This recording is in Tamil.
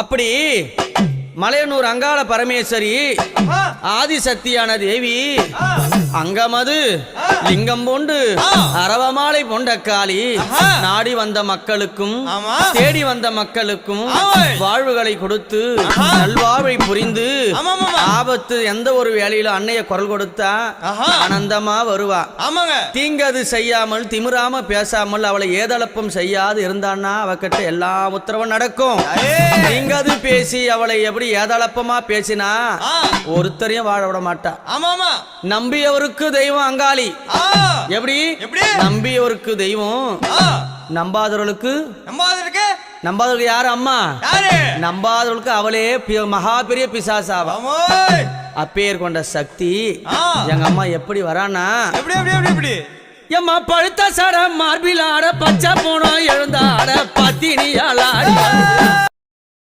அப்படி மலையனூர் அங்காள பரமேஸ்வரி ஆதிசக்தியான தேவி அங்கமது லிங்கம் போண்டு அரவமாலை பொண்டக்காளி நாடி வந்த மக்களுக்கும் தேடி வந்த மக்களுக்கும் வாழ்வுகளை கொடுத்து நல்வாழ்வை புரிந்து ஆபத்து எந்த ஒரு வேலையில அன்னைய குரல் கொடுத்தா ஆனந்தமா வருவா. தீங்கது செய்யாமல் திமிராம பேசாமல் அவளை ஏதளப்பம் செய்யாது இருந்தான்னா அவகிட்ட எல்லா உத்தரவும் நடக்கும். தீங்கது பேசி அவளை எப்படி ஏதளப்பமா பேசினா ஒருத்தரையும் வாழ விட மாட்டா. நம்பியவருக்கு தெய்வம் அங்காளி. எப்படி நம்பியவருக்கு தெய்வம், நம்பாதவர்களுக்கு யாரு அம்மா? நம்பாதவர்களுக்கு அவளே மகா பெரிய பிசாசாவா. அப்பேர் கொண்ட சக்தி எங்க அம்மா எப்படி வரானா, எம்மா பழுத்த சட மார்பில் ஆட பச்சை போனோம் எழுந்தாட பத்தினியால